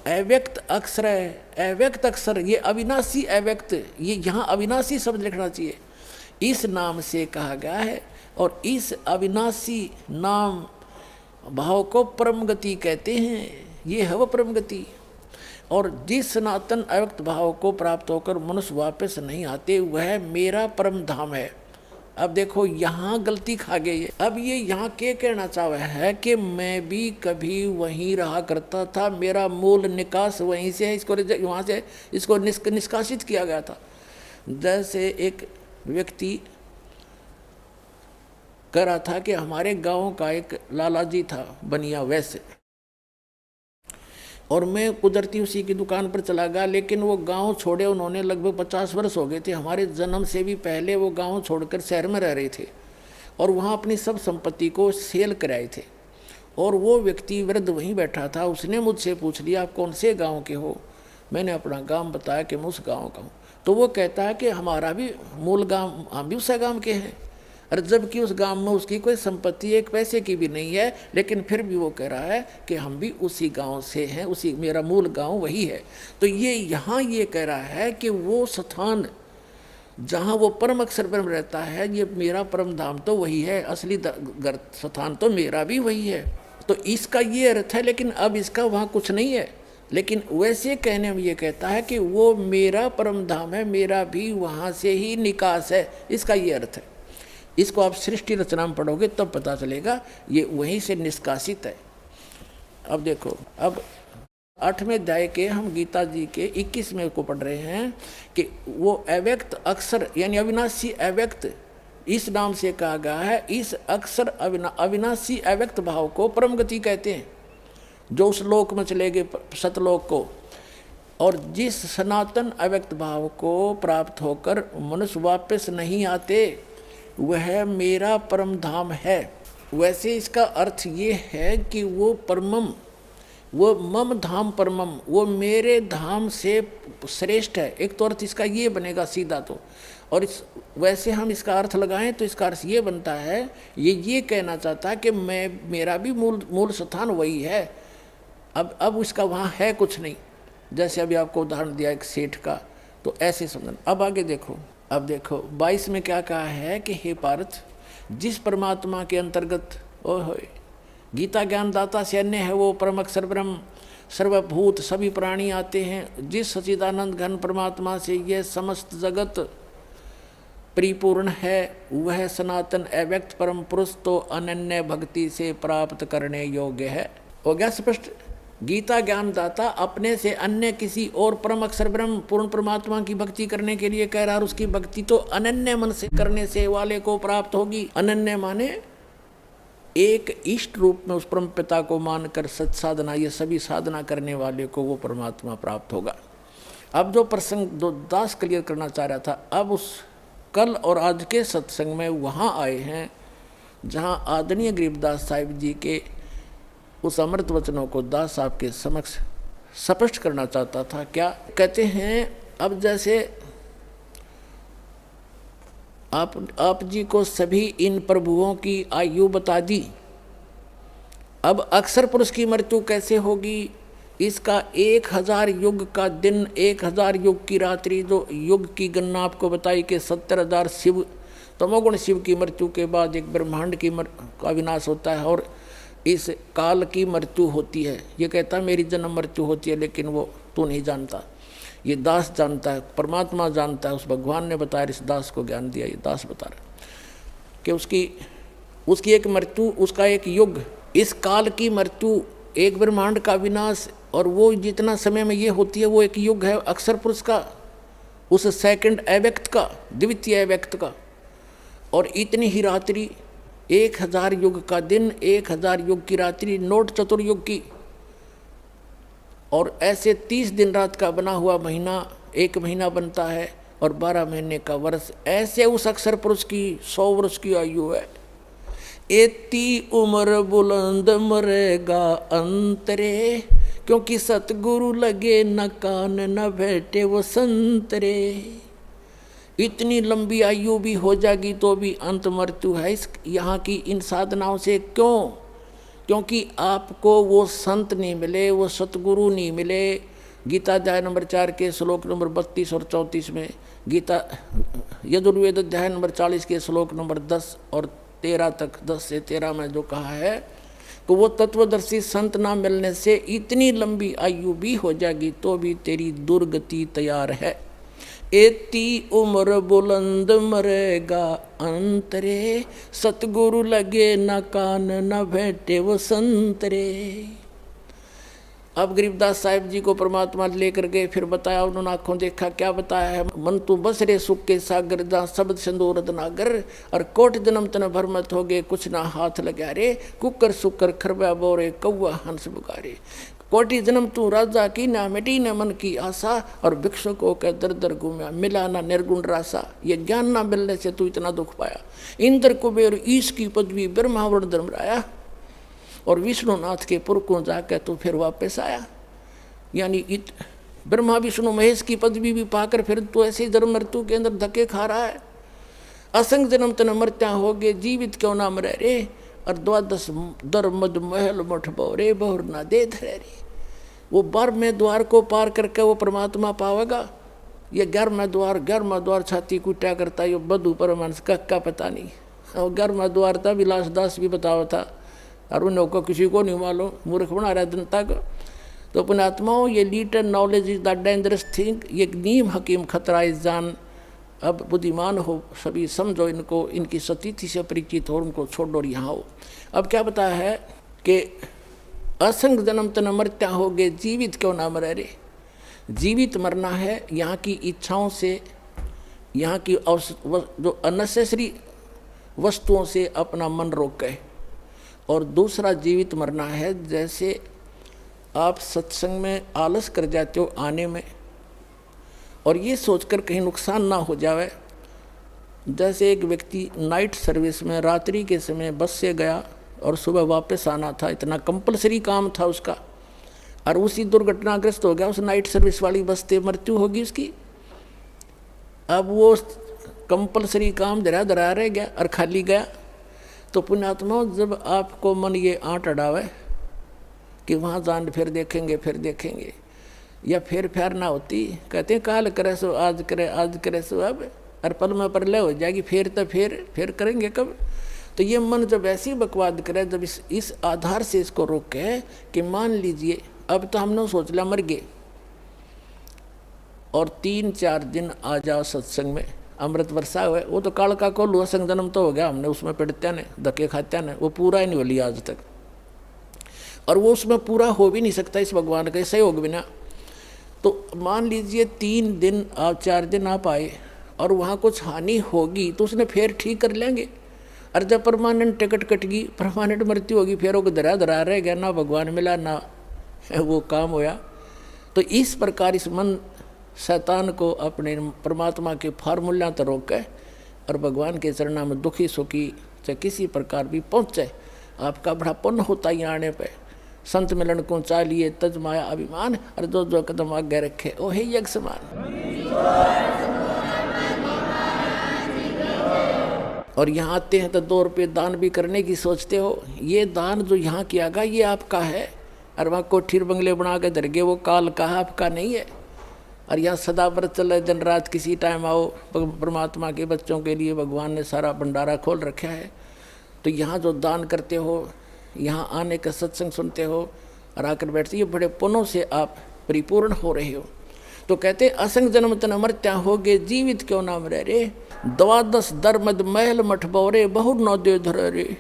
अव्यक्त अक्षर है, अव्यक्त अक्षर, ये अविनाशी अव्यक्त, ये यहाँ अविनाशी शब्द लिखना चाहिए, इस नाम से कहा गया है। और इस अविनाशी नाम भाव को परम गति कहते हैं, ये है वो परम गति। और जिस सनातन अव्यक्त भाव को प्राप्त होकर मनुष्य वापस नहीं आते वह मेरा परम धाम है। अब देखो यहाँ गलती खा गई है। अब ये यहाँ क्या कहना चाह रहा है कि मैं भी कभी वहीं रहा करता था, मेरा मूल निकास वहीं से है, इसको वहाँ से इसको निष्कासित किया गया था। जैसे एक व्यक्ति कह रहा था कि हमारे गांव का एक लाला जी था बनिया वैसे, और मैं कुदरती उसी की दुकान पर चला गया, लेकिन वो गांव छोड़े उन्होंने लगभग 50 वर्ष हो गए थे। हमारे जन्म से भी पहले वो गांव छोड़कर शहर में रह रहे थे और वहाँ अपनी सब संपत्ति को सेल कराए थे। और वो व्यक्ति वृद्ध वहीं बैठा था, उसने मुझसे पूछ लिया आप कौन से गाँव के हो। मैंने अपना गाँव बताया कि मैं उस गाँव का हूँ। तो वो कहता है कि हमारा भी मूल गाँव, हम भी उस गाँव के हैं। और जबकि उस गांव में उसकी कोई संपत्ति एक पैसे की भी नहीं है, लेकिन फिर भी वो कह रहा है कि हम भी उसी गांव से हैं, उसी मेरा मूल गांव वही है। तो ये यहाँ ये कह रहा है कि वो स्थान जहाँ वो परम अक्षर ब्रह्म रहता है, ये मेरा परम धाम तो वही है, असली स्थान तो मेरा भी वही है। तो इसका ये अर्थ है, लेकिन अब इसका वहाँ कुछ नहीं है। लेकिन वैसे कहने में ये कहता है कि वो मेरा परम धाम है, मेरा भी वहाँ से ही निकास है, इसका ये अर्थ है। इसको आप सृष्टि रचना में पढ़ोगे तब पता चलेगा ये वहीं से निष्कासित है। अब देखो, अब 8वें अध्याय के हम गीता जी के 21वें को पढ़ रहे हैं कि वो अव्यक्त अक्षर यानी अविनाशी अव्यक्त इस नाम से कहा गया है। इस अक्षर अविनाशी अव्यक्त भाव को परम गति कहते हैं, जो उस लोक में चले गए सतलोक को। और जिस सनातन अव्यक्त भाव को प्राप्त होकर मनुष्य वापस नहीं आते वह मेरा परम धाम है। वैसे इसका अर्थ ये है कि वो परमम, वो मम धाम परमम, वो मेरे धाम से श्रेष्ठ है। एक तो अर्थ इसका ये बनेगा सीधा तो। और इस वैसे हम इसका अर्थ लगाएं तो इसका अर्थ ये बनता है, ये कहना चाहता है कि मेरा भी मूल स्थान वही है। अब उसका वहाँ है कुछ नहीं। जैसे अभी आपको उदाहरण दिया एक सेठ का, तो ऐसे समझना। अब आगे देखो, अब देखो 22 में क्या कहा है कि हे पार्थ, जिस परमात्मा के अंतर्गत ओए गीता ज्ञानदाता से अन्य है वो परम अक्षर ब्रह्म सर्वभूत सभी प्राणी आते हैं। जिस सच्चिदानंद घन परमात्मा से यह समस्त जगत परिपूर्ण है वह सनातन अव्यक्त परम पुरुष तो अनन्य भक्ति से प्राप्त करने योग्य है। हो गया स्पष्ट। गीता ज्ञानदाता अपने से अन्य किसी और परम अक्षर ब्रह्म पूर्ण परमात्मा की भक्ति करने के लिए कह रहा है। उसकी भक्ति तो अनन्य मन से करने से वाले को प्राप्त होगी। अनन्य माने एक इष्ट रूप में उस परम पिता को मानकर सत साधना, ये सभी साधना करने वाले को वो परमात्मा प्राप्त होगा। अब जो प्रसंग दो दास क्लियर करना चाह रहा था, अब उस कल और आज के सत्संग में वहाँ आए हैं जहाँ आदरणीय गरीबदास साहिब जी के उस अमृत वचनों को दास साहब के समक्ष स्पष्ट करना चाहता था। क्या कहते हैं, अब जैसे आप जी को सभी इन प्रभुओं की आयु बता दी, अब अक्षर पुरुष की मृत्यु कैसे होगी, इसका 1000 युग का दिन, 1000 युग की रात्रि, जो युग की गणना आपको बताई कि 70,000 शिव तमोगुण शिव की मृत्यु के बाद एक ब्रह्मांड का विनाश होता है और इस काल की मृत्यु होती है। ये कहता मेरी जन्म मृत्यु होती है, लेकिन वो तू नहीं जानता, ये दास जानता है, परमात्मा जानता है। उस भगवान ने बताया, इस दास को ज्ञान दिया, ये दास बता रहा कि उसकी एक मृत्यु, उसका एक युग, इस काल की मृत्यु, एक ब्रह्मांड का विनाश, और वो जितना समय में ये होती है वो एक युग है अक्षर पुरुष का, उस सेकंड अव्यक्त का, द्वितीय अव्यक्त का। और इतनी ही रात्रि, 1000 युग का दिन, 1000 युग की रात्रि, नोट चतुर्युग की, और ऐसे 30 दिन रात का बना हुआ महीना, एक महीना बनता है, और 12 महीने का वर्ष। ऐसे उस अक्षर पुरुष की 100 वर्ष की आयु है। एती उम्र बुलंद मरेगा अंतरे, क्योंकि सतगुरु लगे न कान न बैठे वो संतरे। इतनी लंबी आयु भी हो जाएगी तो भी अंत मृत्यु है इस यहाँ की इन साधनाओं से। क्यों? क्योंकि आपको वो संत नहीं मिले, वो सतगुरु नहीं मिले। गीता अध्याय नंबर 4 के श्लोक नंबर 32 और 34 में, गीता यजुर्वेद अध्याय नंबर 40 के श्लोक नंबर 10 और 13 तक, 10 से 13 में जो कहा है कि वो तत्वदर्शी संत ना मिलने से इतनी लंबी आयु भी हो जाएगी तो भी तेरी दुर्गति तैयार है। एती उम्र बुलंद मरेगा अंतरे, सतगुरु लगे न कान न बैठे वो संतरे। अब गरीबदास साहिब जी को परमात्मा लेकर गए, फिर बताया, उन्होंने आंखों देखा, क्या बताया है, मन तू बसरे सुख के सागर, जहाँ शब्द सिंदूर नागर, और कोट जन्म तन भर मत हो गए, कुछ ना हाथ लगा रे, कुकर सुकर खरबा बोरे, कौआ हंस बुगारे। कोटि जन्म तू राजा की ना, मिटी न मन की आशा, और भिक्षुकों के दर दर घूमया, मिला ना निर्गुण रासा। ये ज्ञान ना मिलने से तू इतना दुख पाया। इंद्र कुबेर ईश की पदवी ब्रह्मावरण धर्मराया, और विष्णुनाथ के पुर को जाकर तो फिर वापस आया। यानी ब्रह्मा विष्णु महेश की पदवी भी पाकर फिर तो ऐसे जन्म मृत्यु के अंदर धक्के खा रहा है। असंग जन्म तन मृत्या हो गए, जीवित क्यों ना मरे रे, और 12 दर मद महल मठ बोरे, बहुर ना दे धरे रे। वो 12वें द्वार को पार करके वो परमात्मा पावेगा। ये 11वां द्वार छाती कुटा करता, ये बधु परमांस का पता नहीं। और 11वां द्वार था, विलास दास भी बतावा था, और उन्हें को किसी को नहीं मालूम, मूर्ख बना रहा जनता को। तो अपने आत्माओं, ये little knowledge is the dangerous thing, ये नीम हकीम खतरा इस जान। अब बुद्धिमान हो सभी, समझो इनको, इनकी सतीथि से परिचित हो, उनको छोड़ो और यहाँ हो। अब क्या बताया है कि असंग जन्म तन मृत्या हो गए, जीवित क्यों ना मरे रे। जीवित मरना है यहाँ की इच्छाओं से, यहाँ की जो अननेसेसरी वस्तुओं से अपना मन रोके। और दूसरा जीवित मरना है, जैसे आप सत्संग में आलस कर जाते हो आने में, और ये सोचकर कहीं नुकसान ना हो जावे। जैसे एक व्यक्ति नाइट सर्विस में रात्रि के समय बस से गया और सुबह वापस आना था, इतना कंपलसरी काम था उसका, और उसी दुर्घटनाग्रस्त हो गया, उस नाइट सर्विस वाली बस से मृत्यु होगी उसकी। अब वो कंपलसरी काम धरा धरा रह गया और खाली गया। तो पुण्यात्मा, जब आपको मन ये आंट अड़ावे कि वहाँ जान फिर देखेंगे, या फिर ना होती, कहते हैं काल करे सो आज करे, आज करे सो अब, और पल में परलय हो जाएगी, फिर तो फिर करेंगे कब। तो ये मन जब ऐसी बकवाद करे, जब इस आधार से इसको रोके कि मान लीजिए अब तो हमने सोच लिया मर गए, और 3-4 दिन आ जाओ सत्संग में, अमृत वर्षा हुए, वो तो काल का कोल हुआ, संग जन्म तो हो गया, हमने उसमें पिटत्या ने धक्के खात्या ने, वो पूरा ही नहीं बोली आज तक, और वो उसमें पूरा हो भी नहीं सकता इस भगवान का सहयोग बिना। तो मान लीजिए 3 दिन आप 4 दिन आप आए और वहाँ कुछ हानि होगी तो उसने फिर ठीक कर लेंगे। और जब परमानेंट टिकट कट गई, परमानेंट मृत्यु होगी, फिर वो धरा रह गया, ना भगवान मिला ना वो काम होया। तो इस प्रकार इस मन शैतान को अपने परमात्मा के फार्मूला तो रोके और भगवान के चरणों में दुखी सुखी चाहे किसी प्रकार भी पहुँचे। आपका बड़ा पुण्य होता है आने पे, संत मिलन को चालिए तज माया अभिमान, और जो जो कदम आगे रखे ओ हे यज्ञ समान। और यहाँ आते हैं तो 2 रुपये दान भी करने की सोचते हो। ये दान जो यहाँ किया गया ये आपका है, और वहाँ कोठीर बंगले बना के धरगे वो काल का है, आपका नहीं है। और यहाँ सदा व्रत चल रहे, दिन रात किसी टाइम आओ, परमात्मा के बच्चों के लिए भगवान ने सारा भंडारा खोल रखा है। तो यहाँ जो दान करते हो, यहाँ आने का सत्संग सुनते हो और आकर बैठते, ये बड़े पुण्यों से आप परिपूर्ण हो रहे हो। तो कहते असंग जन्म तन मृत्या हो गए, जीवित क्यों नाम रह रे, 12 दर मद महल मठ बोरे, बहु नौ दे धर रे।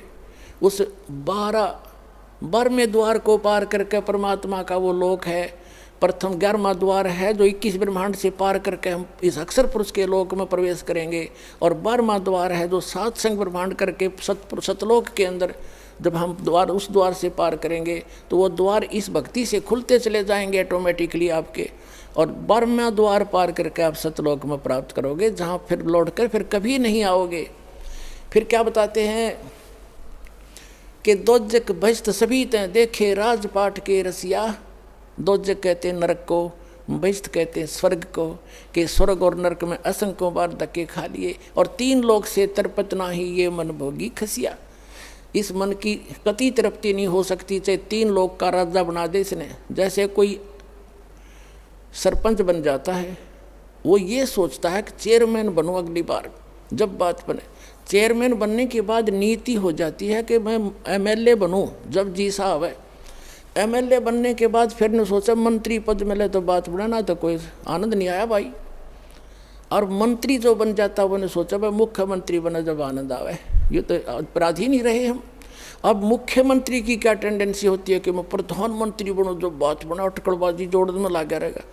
उस 12वें द्वार को पार करके परमात्मा का वो लोक है। प्रथम 11वां द्वार है जो 21 ब्रह्मांड से पार करके हम इस अक्षर पुरुष के लोक में प्रवेश करेंगे। और 12वां द्वार है जो 7 संग ब्रह्मांड करके सतलोक के अंदर जब हम उस द्वार से पार करेंगे तो वो द्वार इस भक्ति से खुलते चले जाएंगे ऑटोमेटिकली आपके। और 12वां द्वार पार करके आप सतलोक में प्राप्त करोगे, जहाँ फिर लौट कर फिर कभी नहीं आओगे। फिर क्या बताते हैं कि दोजक बहिष्त सभी तय देखे राजपाट के रसिया। दोजक कहते हैं नरक को, बहिष्त कहते हैं स्वर्ग को, कि स्वर्ग और नरक में असंख्यों बार धक्के खा लिए। और 3 लोक से तरपत ना ही ये मन भोगी खसिया। इस मन की कति तृप्ति नहीं हो सकती चाहे 3 लोक का राजा बना दे इसने। जैसे कोई सरपंच बन जाता है, वो ये सोचता है कि चेयरमैन बनूं अगली बार। जब बात बने चेयरमैन बनने के बाद नीति हो जाती है कि मैं MLA बनूं जब जी साहब है। MLA बनने के बाद फिर ने सोचा मंत्री पद मिले तो बात बढ़ाना, तो कोई आनंद नहीं आया भाई। और मंत्री जो बन जाता वो ने सोचा भाई मुख्यमंत्री बना जब आनंद आवे। ये तो अपराधी नहीं रहे हम। अब मुख्यमंत्री की क्या टेंडेंसी होती है कि मैं प्रधानमंत्री बनूं, जो बात बना अटकड़बाजी जोड़ने में लगा रहेगा।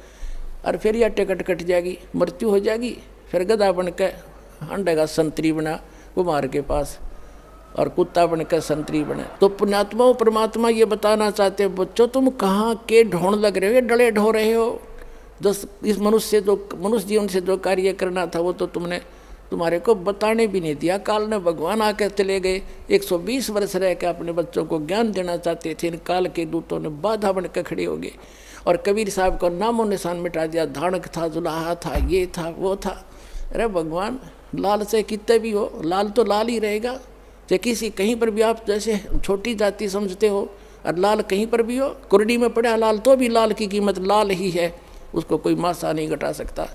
और फिर यह टिकट कट जाएगी, मृत्यु हो जाएगी, फिर गधा बन के हंडेगा संतरी बना कुमार के पास, और कुत्ता बनकर संतरी बने। तो पुण्यात्मा परमात्मा ये बताना चाहते हैं, बच्चों तुम कहाँ के ढोंढ लग रहे हो, डले ढो रहे हो। इस मनुष्य जीवन से जो कार्य करना था वो तो तुम्हारे को बताने भी नहीं दिया। काल ने भगवान आकर चले गए, 120 वर्ष रह के अपने बच्चों को ज्ञान देना चाहते थे। इन काल के दूतों ने बाधा बनकर खड़े हो गए और कबीर साहब का नामो निशान मिटा दिया। धानक था, जुलाहा था, ये था, वो था। अरे भगवान, लाल से कितने भी हो, लाल तो लाल ही रहेगा। चाहे किसी कहीं पर भी आप जैसे छोटी जाति समझते हो और लाल कहीं पर भी हो, कुरडी में पड़ा लाल तो भी लाल की कीमत लाल ही है, उसको कोई मासा नहीं घटा सकता।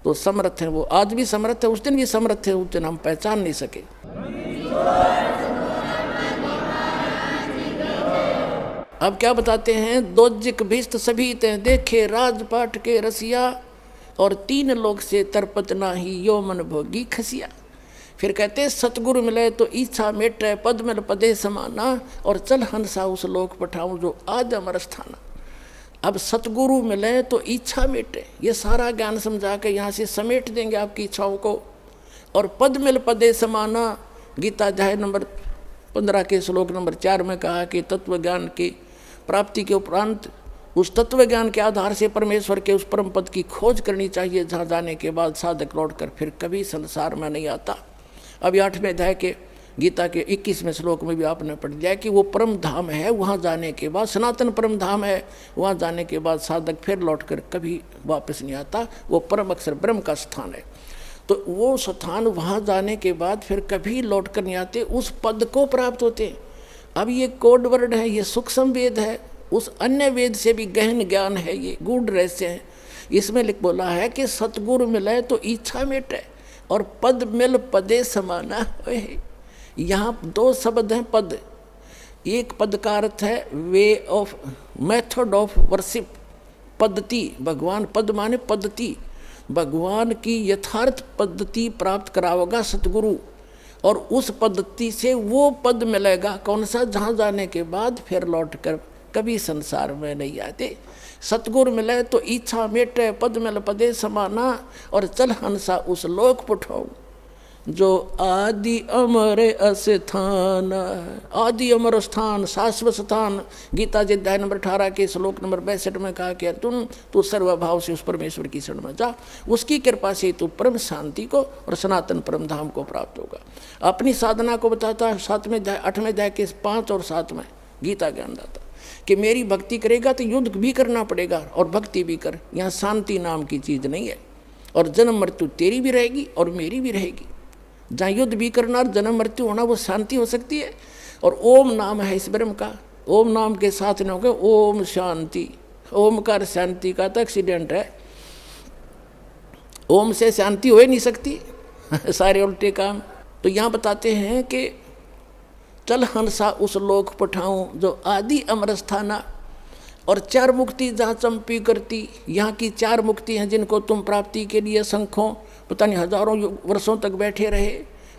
तो समर्थ है वो, आज भी समर्थ है, उस दिन भी समर्थ है, उस दिन हम पहचान नहीं सके। अब क्या बताते हैं, दोजिक भिस्त सभी ते देखे राजपाट के रसिया, और 3 लोक से तरपत नाही यो मन भोगी खसिया। फिर कहते सतगुरु मिले तो इच्छा मेटे, पद मिल पदे समाना, और चल हंसा उस लोक पठाऊं जो आज अमर स्थाना। अब सतगुरु मिले तो इच्छा मेटे, ये सारा ज्ञान समझा के यहाँ से समेट देंगे आपकी इच्छाओं को। और पद मिल पदे समाना, गीता अध्याय नंबर 15 के श्लोक नंबर 4 में कहा कि तत्व ज्ञान की प्राप्ति के उपरांत उस तत्व ज्ञान के आधार से परमेश्वर के उस परम पद की खोज करनी चाहिए, जहाँ जाने के बाद साधक लौट कर फिर कभी संसार में नहीं आता। अभी 8वें अध्याय के गीता के 21वें श्लोक में भी आपने पढ़ लिया कि वो परम धाम है, वहाँ जाने के बाद सनातन परम धाम है, वहाँ जाने के बाद साधक फिर लौट कर कभी वापस नहीं आता। वो परम अक्षर ब्रह्म का स्थान है। तो वो स्थान वहाँ जाने के बाद फिर कभी लौट कर नहीं आते, उस पद को प्राप्त होते हैं। अब ये कोड वर्ड है, ये सूक्ष्म वेद है, उस अन्य वेद से भी गहन ज्ञान है, ये गूढ़ रहस्य है। इसमें लिख बोला है कि सतगुरु मिले तो इच्छा मेटे, और पद मिल पदे समाना। यहाँ 2 शब्द हैं पद। एक पद का अर्थ है way of, method of worship, पद्धति। भगवान, पद माने पद्धति, भगवान की यथार्थ पद्धति प्राप्त कराओगा सतगुरु, और उस पद्धति से वो पद मिलेगा। कौन सा? जहाँ जाने के बाद फिर लौट कर कभी संसार में नहीं आते। सतगुरु मिले तो इच्छा मेटे, पद मिल पदे समाना, और चल हंसा उस लोक पठाऊं जो आदि अमर स्थान। आदि अमर स्थान, शाश्वत स्थान। गीता जी अध्याय नंबर 18 के श्लोक नंबर 62 में कहा कि अर्जुन, तू सर्वभाव से उस परमेश्वर की शरण में जा, उसकी कृपा से तू परम शांति को और सनातन परम धाम को प्राप्त होगा। अपनी साधना को बताता 7वें अध्याय 8वें अध्याय के 5 और 7 में गीता ज्ञान दाता कि मेरी भक्ति करेगा तो युद्ध भी करना पड़ेगा और भक्ति भी कर। यहाँ शांति नाम की चीज़ नहीं है, और जन्म मृत्यु तेरी भी रहेगी और मेरी भी रहेगी। जहाँ युद्ध भी करना और जन्म मृत्यु होना वो शांति हो सकती है। और ओम नाम है इस ब्रह्म का, ओम नाम के साथ न हो गए ओम शांति। ओमकार शांति का तो एक्सीडेंट है, ओम से शांति हो ही नहीं सकती सारे उल्टे काम। तो यहाँ बताते हैं कि चल हंसा उस लोक पठाऊं जो आदि अमर स्थाना, और चार मुक्ति जहाँ चंपी करती। यहाँ की चार मुक्ति हैं जिनको तुम प्राप्ति के लिए संखों पता नहीं हजारों वर्षों तक बैठे रहे,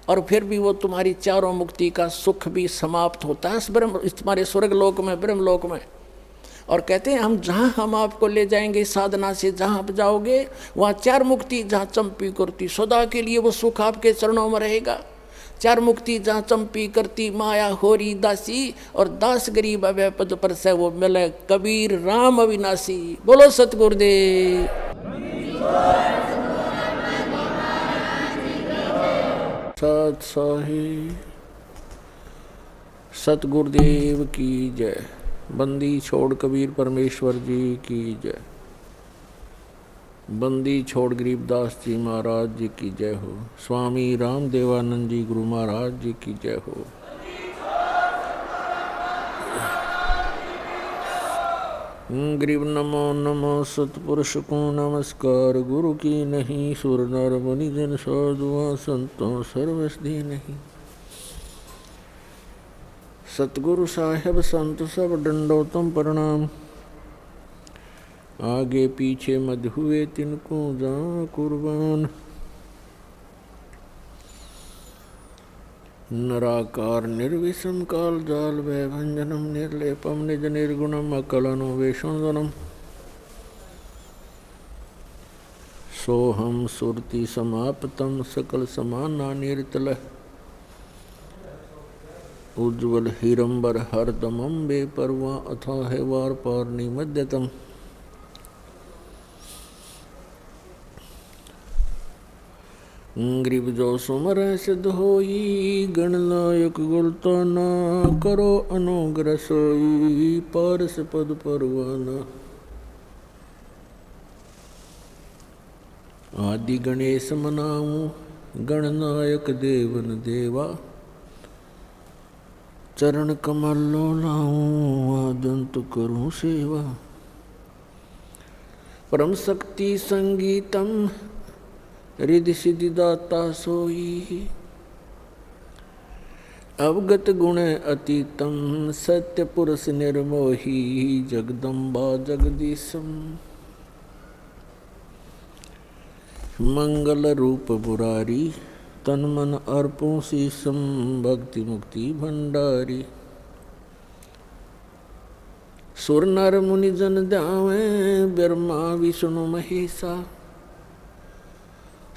और फिर भी वो तुम्हारी चारों मुक्ति का सुख भी समाप्त होता है इस तुम्हारे स्वर्ग लोक में, ब्रह्म लोक में। और कहते हैं हम आपको ले जाएंगे साधना से, जहाँ आप जाओगे वहाँ चार मुक्ति जहाँ चंपी करती, सदा के लिए वो सुख आपके चरणों में रहेगा। चार मुक्ति जहाँ चंपी करती माया होरी दासी, और दास गरीब अभय पद पर से वो मिले कबीर राम अविनाशी। बोलो सतगुरुदेव। सत साहिब सतगुरुदेव की जय। बंदी छोड़ कबीर परमेश्वर जी की जय। बंदी छोड़ गरीबदास जी महाराज जी की जय हो। स्वामी राम देवानंद जी गुरु महाराज जी की जय हो। गरीब नमो नमो सतपुरुष को नमस्कार। गुरु की नहीं सुर नर मुनि जन साधुआ संतों सर्वस्दी नहीं। सतगुरु साहेब संत सब दंडोतम प्रणाम। आगे पीछे मत हुए तिनको जा कुर्बान। नराकार निर्विषम काल जाल वै भंजनम निर्लेपम निज निर्गुणम अकलनो वेशोदनम। सोहम सुरति समाप्तम सकल समाना निर्तल। उज्ज्वल हिरंबर हरदमं बेपरवा अथाह वार पार निमद्यतम। ग्रीब जो सुमर सिद्ध होई गणनायक गुलता ना करो अनुग्रह सोई पारस पद परवाना। आदि गणेश मनाऊं गणनायक देवन देवा। चरण कमल लो लाऊं आदंत करूं सेवा। परम शक्ति संगीतम रिद्धि सिद्धि दाता सोई। अवगत गुण अतीतम सत्य पुरुष निर्मोही जगदम्बा जगदीशम। मंगल रूप बुरारी तन मन अर्पों शीशम भक्ति मुक्ति भंडारी। सुर नर मुनि जन ध्यावें ब्रह्मा विष्णु महेशा।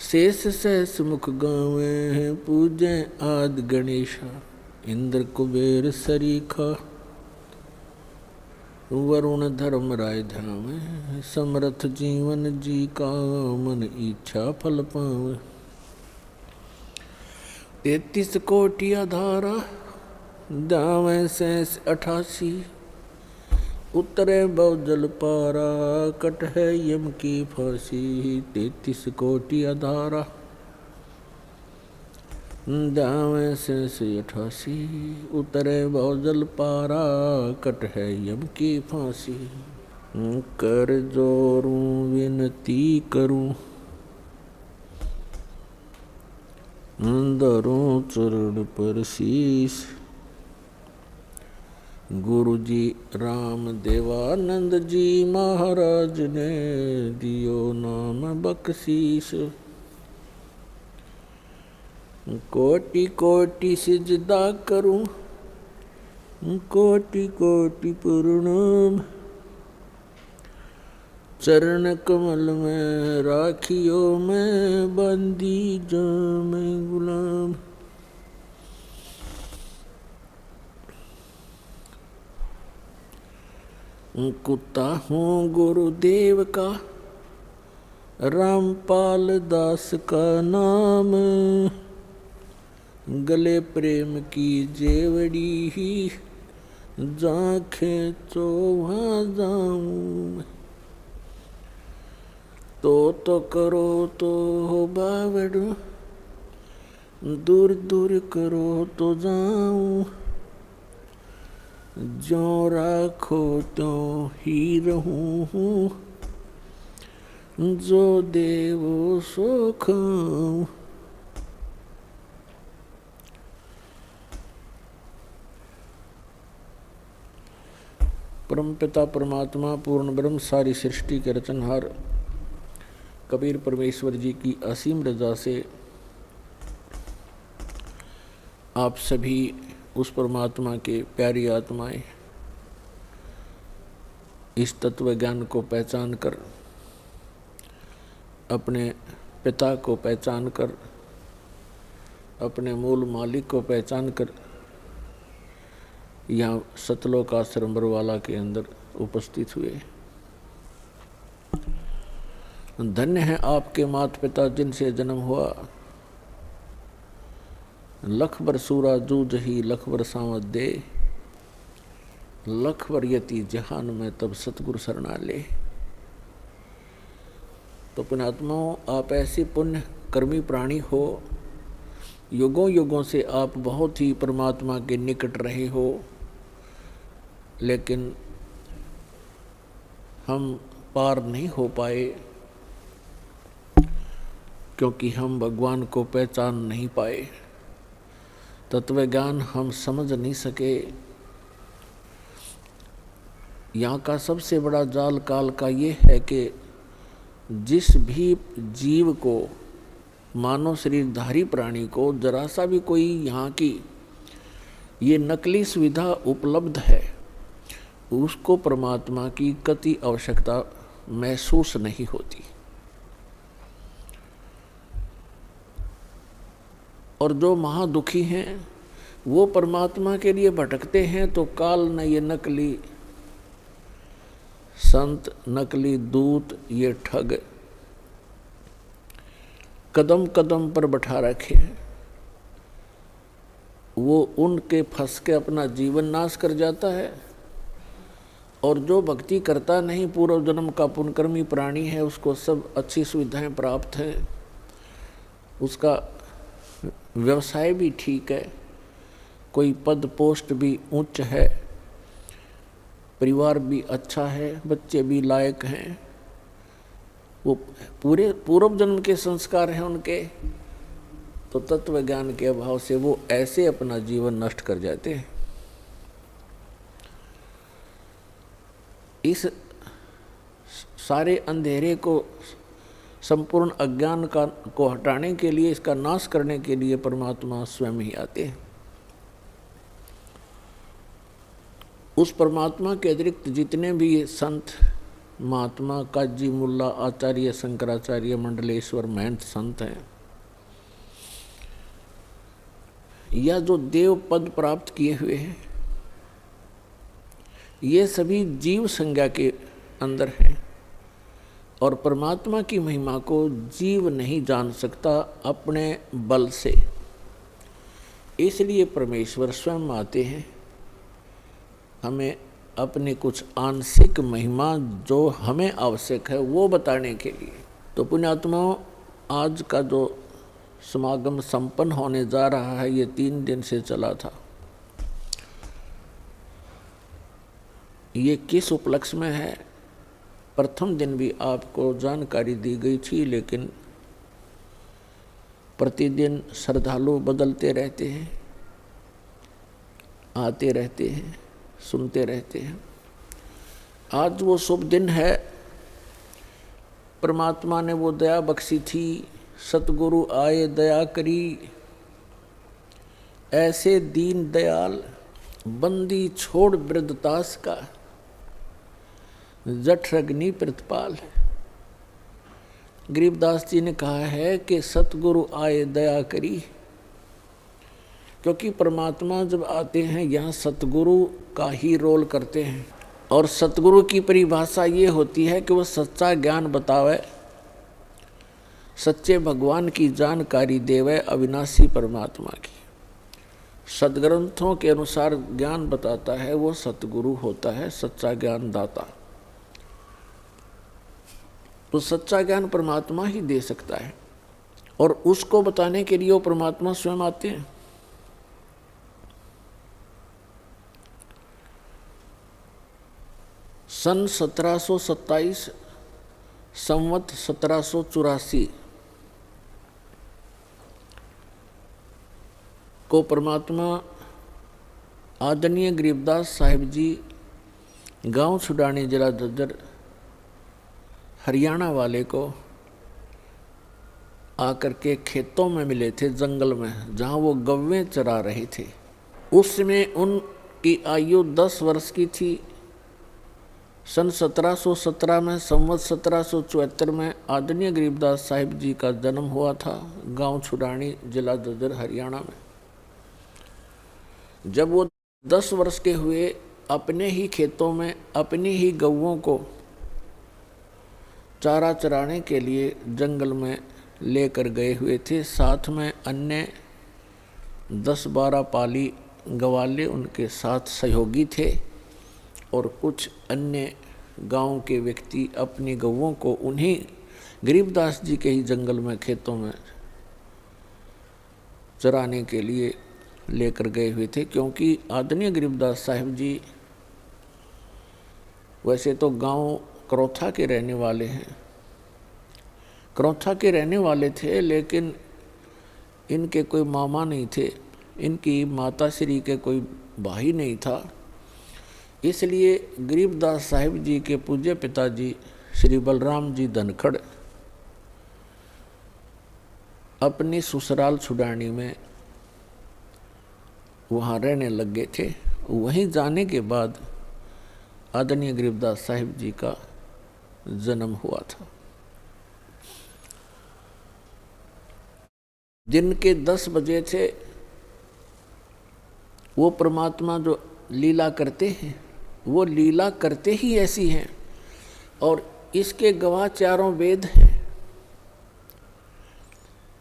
शेष सहस मुख गावें पूजें आदि गणेशा। इंद्र कुबेर सरीखा वरुण धर्म राय ध्यावें। समर्थ जीवन जी का मन इच्छा फल पावे। 33 कोटि आधारा दावें शेष 88। उतरे बहुजल पारा कट है यम की फांसी। 33 कोटि आधारा दावें शेष 88। उतरे बहुजल पारा कट है यम की फांसी। कर जोरूं विनती करूं धरूं चरण पर शीश। गुरु जी राम देवानंद जी महाराज ने दियो नाम बख्शीश। कोटि कोटि सिजदा करूं कोटि कोटि प्रणाम। चरण कमल में राखियो मैं बंदी जाम गुलाम। कुत्ता हूँ गुरुदेव का रामपाल दास का नाम। गले प्रेम की जेवड़ी ही जाखे तो वहाँ जाऊं, तो करो तो हो बावड़, दूर दूर करो तो जाऊं, जो राखो तो ही रहूं, जो देवो सो खाऊं। परमपिता परमात्मा पूर्ण ब्रह्म सारी सृष्टि के रचनहार कबीर परमेश्वर जी की असीम रजा से आप सभी उस परमात्मा के प्यारी आत्माएं इस तत्व ज्ञान को पहचान कर, अपने पिता को पहचान कर, अपने मूल मालिक को पहचान कर यहाँ सतलोक आश्रम बरवाला के अंदर उपस्थित हुए। धन्य है आपके माता पिता जिनसे जन्म हुआ, लख बर सूरा जूझ ही लख बर सांवत दे, लख बर यति जहान में तब सतगुरु शरणा ले। तो पुण्यात्माओं, आप ऐसे पुण्य कर्मी प्राणी हो, युगों युगों से आप बहुत ही परमात्मा के निकट रहे हो, लेकिन हम पार नहीं हो पाए क्योंकि हम भगवान को पहचान नहीं पाए, तत्व ज्ञान हम समझ नहीं सके। यहाँ का सबसे बड़ा जाल काल का ये है कि जिस भी जीव को, मानव शरीरधारी प्राणी को जरा सा भी कोई यहाँ की ये नकली सुविधा उपलब्ध है, उसको परमात्मा की कति आवश्यकता महसूस नहीं होती। और जो महादुखी हैं वो परमात्मा के लिए भटकते हैं, तो काल न ये नकली संत, नकली दूत, ये ठग कदम कदम पर बैठा रखे हैं, वो उनके फंस के अपना जीवन नाश कर जाता है। और जो भक्ति करता नहीं, पूर्व जन्म का पुण्यकर्मी प्राणी है, उसको सब अच्छी सुविधाएं प्राप्त हैं, उसका व्यवसाय भी ठीक है, कोई पद पोस्ट भी उच्च है, परिवार भी अच्छा है, बच्चे भी लायक हैं, वो पूरे पूर्व जन्म के संस्कार हैं उनके, तो तत्व ज्ञान के अभाव से वो ऐसे अपना जीवन नष्ट कर जाते हैं। इस सारे अंधेरे को, संपूर्ण अज्ञान को हटाने के लिए, इसका नाश करने के लिए परमात्मा स्वयं ही आते हैं। उस परमात्मा के अतिरिक्त जितने भी संत महात्मा, काजी, मुल्ला, आचार्य, शंकराचार्य, मंडलेश्वर, महंत संत हैं, या जो देव पद प्राप्त किए हुए हैं, ये सभी जीव संज्ञा के अंदर हैं और परमात्मा की महिमा को जीव नहीं जान सकता अपने बल से। इसलिए परमेश्वर स्वयं आते हैं हमें अपने कुछ आंशिक महिमा जो हमें आवश्यक है वो बताने के लिए। तो पुण्यात्माओं, आज का जो समागम संपन्न होने जा रहा है, ये 3 दिन से चला था। ये किस उपलक्ष्य में है? प्रथम दिन भी आपको जानकारी दी गई थी, लेकिन प्रतिदिन श्रद्धालु बदलते रहते हैं, आते रहते हैं, सुनते रहते हैं। आज वो शुभ दिन है, परमात्मा ने वो दया बख्शी थी, सतगुरु आए दया करी, ऐसे दीन दयाल बंदी छोड़ वृद्धतास का, जठ रग्नि प्रतिपाल। गरीबदास जी ने कहा है कि सतगुरु आए दया करी, क्योंकि परमात्मा जब आते हैं यहाँ सतगुरु का ही रोल करते हैं। और सतगुरु की परिभाषा ये होती है कि वो सच्चा ज्ञान बतावे, सच्चे भगवान की जानकारी देवे, अविनाशी परमात्मा की। सदग्रंथों के अनुसार ज्ञान बताता है वो सतगुरु होता है, सच्चा ज्ञान दाता। तो सच्चा ज्ञान परमात्मा ही दे सकता है, और उसको बताने के लिए वो परमात्मा स्वयं आते हैं। सन 1727 संवत 1784 को परमात्मा आदरणीय गरीबदास साहिब जी गांव छुड़ानी जिला झज्जर हरियाणा वाले को आकर के खेतों में मिले थे, जंगल में जहां वो गव्वें चरा रहे थे। उस समय उनकी आयु 10 वर्ष की थी। सन 1717 में संवत 1774 में आदरणीय गरीबदास साहिब जी का जन्म हुआ था गांव छुड़ानी जिला झज्जर हरियाणा में। जब वो 10 वर्ष के हुए, अपने ही खेतों में अपनी ही गौओं को चारा चराने के लिए जंगल में लेकर गए हुए थे। साथ में अन्य 10-12 पाली गवाले उनके साथ सहयोगी थे, और कुछ अन्य गांव के व्यक्ति अपनी गौओं को उन्हीं गरीबदास जी के ही जंगल में खेतों में चराने के लिए लेकर गए हुए थे। क्योंकि आदरणीय गरीबदास साहिब जी वैसे तो गांव करौथा के रहने वाले हैं, करौथा के रहने वाले थे, लेकिन इनके कोई मामा नहीं थे, इनकी माता श्री के कोई भाई नहीं था। इसलिए गरीबदास साहिब जी के पूज्य पिताजी श्री बलराम जी धनखड़ अपनी ससुराल छुड़ानी में वहाँ रहने लगे थे। वहीं जाने के बाद आदरणीय गरीबदास साहिब जी का जन्म हुआ था। दिन के 10 बजे थे। वो परमात्मा जो लीला करते हैं, वो लीला करते ही ऐसी हैं, और इसके गवाह चारों वेद हैं।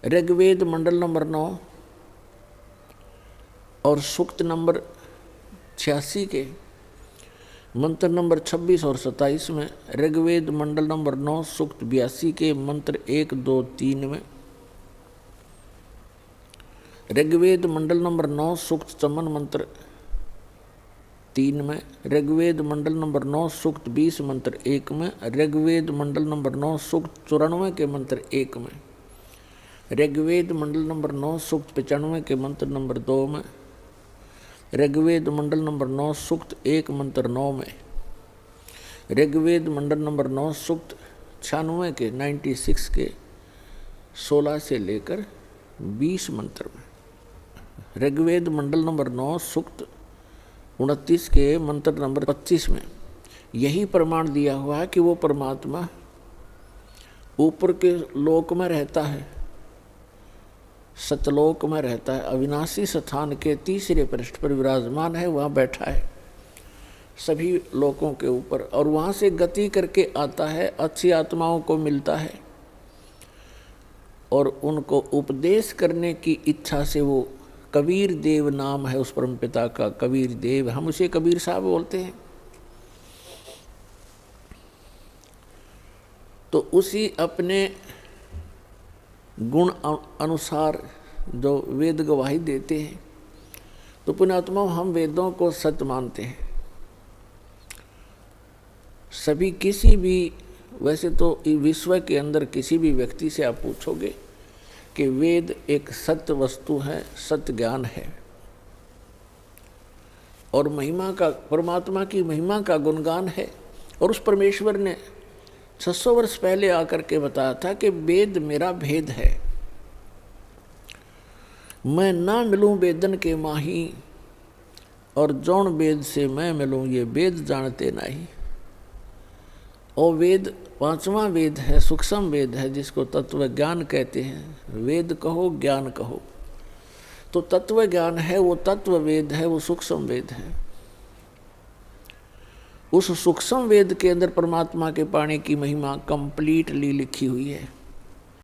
ऋग्वेद मंडल नंबर 9 और सूक्त नंबर 86 के मंत्र नंबर 26 और 27 में, ऋग्वेद मंडल नंबर 9 सूक्त 82 के मंत्र 1, 2, 3 में, ऋग्वेद मंडल नंबर 9 सूक्त चमन मंत्र 3 में, ऋग्वेद मंडल नंबर 9 सूक्त 20 मंत्र 1 में, ऋग्वेद मंडल नंबर 9 सूक्त 94 के मंत्र 1 में, ऋग्वेद मंडल नंबर 9 सूक्त 95 के मंत्र नंबर 2 में, ऋग्वेद मंडल नंबर 9 सूक्त 1 मंत्र 9 में, ऋग्वेद मंडल नंबर 9 सूक्त 96 के 96 के 16 से लेकर 20 मंत्र में, ऋग्वेद मंडल नंबर 9 सूक्त 29 के मंत्र नंबर 25 में यही प्रमाण दिया हुआ है कि वो परमात्मा ऊपर के लोक में रहता है, सतलोक में रहता है, अविनाशी स्थान के तीसरे पृष्ठ पर विराजमान है, वहाँ बैठा है सभी लोकों के ऊपर, और वहाँ से गति करके आता है, अच्छी आत्माओं को मिलता है, और उनको उपदेश करने की इच्छा से वो कबीर देव नाम है उस परम पिता का, कबीर देव, हम उसे कबीर साहब बोलते हैं। तो उसी अपने गुण अनुसार जो वेद गवाही देते हैं, तो पुण्यात्मा हम वेदों को सत्य मानते हैं। सभी किसी भी, वैसे तो विश्व के अंदर किसी भी व्यक्ति से आप पूछोगे कि वेद एक सत्य वस्तु है, सत्य ज्ञान है, और महिमा का, परमात्मा की महिमा का गुणगान है। और उस परमेश्वर ने 600 वर्ष पहले आकर के बताया था कि वेद मेरा भेद है, मैं ना मिलूं वेदन के माही, और जौन वेद से मैं मिलूं ये वेद जानते नहीं। और वेद 5वां वेद है, सूक्ष्म वेद है, जिसको तत्व ज्ञान कहते हैं। वेद कहो ज्ञान कहो, तो तत्व ज्ञान है, वो तत्व वेद है, वो सूक्ष्म वेद है। उस सूक्ष्म वेद के अंदर परमात्मा के पाने की महिमा कंप्लीटली लिखी हुई है।